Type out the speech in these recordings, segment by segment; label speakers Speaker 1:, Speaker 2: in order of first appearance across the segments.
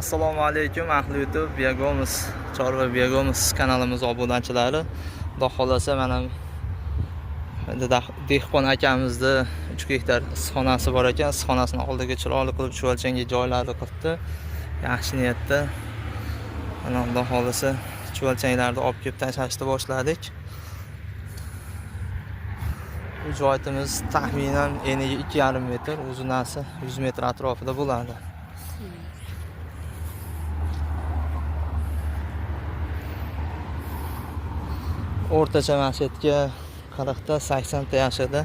Speaker 1: Assalomu alaykum ahli YouTube, Begomiz, Chorva Begomiz kanalimiz obunachilari. Xudo xolasa mana dehqon akamizni 3 gektar issiqxonasi bor ekan. Issiqxonasini oldiga chiroyli qilib chuvalchangga joylarni qilibdi. Yaxshi niyatda. Mana Xudo xolasa chuvalchanglarni olib kelib tashlashni boshladik. Bu joyimiz taxminan eniga 2,5 metr, uzunasi 100 metr atrofida bo'ladi. O'rtacha masjidga 40 ta 80 ta yashada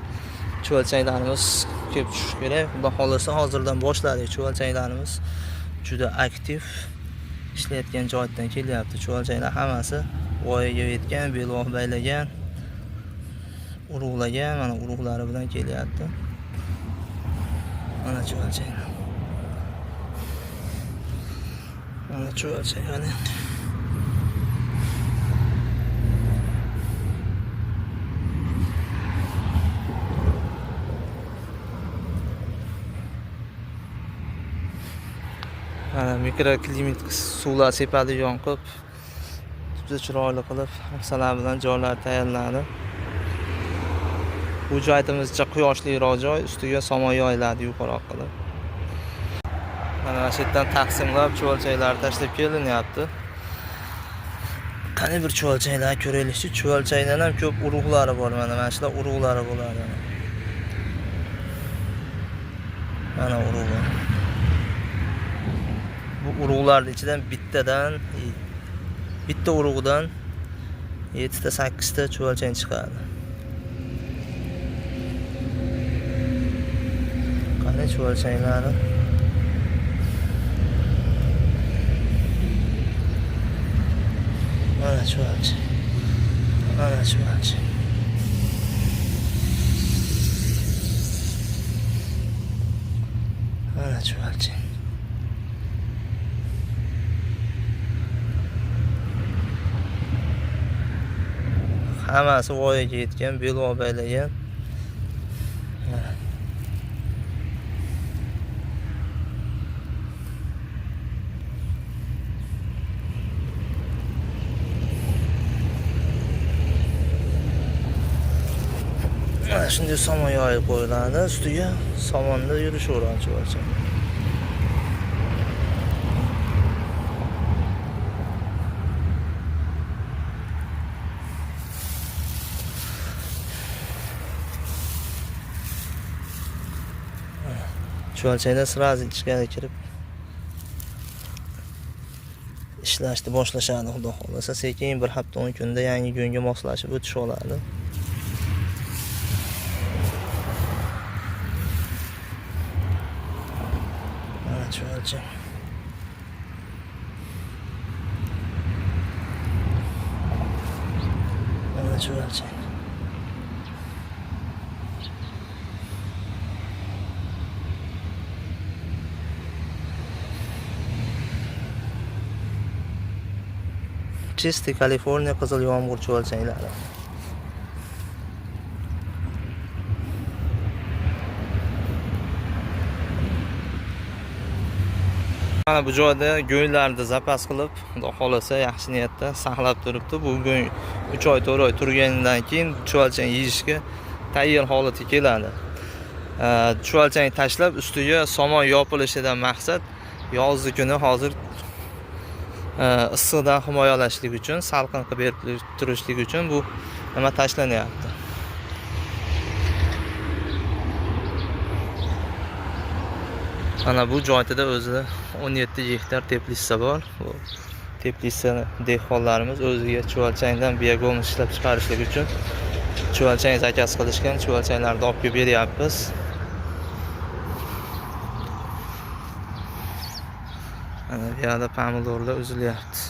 Speaker 1: chuvalchanglarimiz kelib tushish kerak. Xudo xolasa hozirdan boshladik. Chuvalchanglarimiz juda aktiv ishlayotgan joydan kelyapti. Chuvalchanglar hammasi voyaga yetgan, belbog' baylagan, urug'lagan, mana urug'lari bilan kelyapti. Mana chuvalchanglar. Mana chuvalchanglar. Mikroklimat suvlar sepadigan qilib, juda chiroyli qilib hamsalar bilan joylar tayyorladi. Bu joyimizcha quyoshliroq joy, ustiga somon yoyiladi yuqoroq qilib. Mana shu yerdan taqsimlab chuvalchanglarni tashlab kelinyapti. Qani bir chuvalchanglar ko'raylikchi. Chuvalchangdan ham ko'p urug'lari bor. Mana shular urug'lari bo'ladi. Mana urug'lar. Bu urug'larning ichidan bitta urug'dan 7 ta 8 ta chuvalchang chiqadi. Qani chuvalchanglari. Mana chuvalchang. Mana chuvalchang. Mana chuvalchang. Hammasi voyaga yetgan, belbog' baylagan. Mana shunday somon yoyib qo'yiladi, ustiga somonda yurishaveradi chuvalchang. Chuvalchanglar sirasi ichkariga kirib ishlashni boshlashadi. Xudo xolasa sekin bir hafta 10 kunda yangi kunga moslashib o'tish oladi. Mana chuvalchang. Mana chuvalchang. Чистый Калифорния qizil yomg'ir chuvalchanglari. Mana bu joyda go'ylarni zapas qilib, Xudo xolasa yaxshi niyatda saqlab turibdi. Bu go'y 3 oy 4 oy turganidan keyin chuvalchang yeyishga tayyor holatga keladi. Chuvalchang tashlab ustiga somon yopilishidan maqsad yozgi kuni hozir issiqdan himoyalashlik uchun, salqin qilib berib turishlik uchun bu nima tashlanyapti. Mana bu joyda o'zida 17 gektar teplitsa bor. Bu teplitsa dehqonlarimiz o'ziga chuvalchangdan Begomiz ishlab chiqarishlik uchun chuvalchang zakaz qilishgan, chuvalchanglarni olib kelib beryapmiz. Mana bu yerda pomidorlar uzilyapti.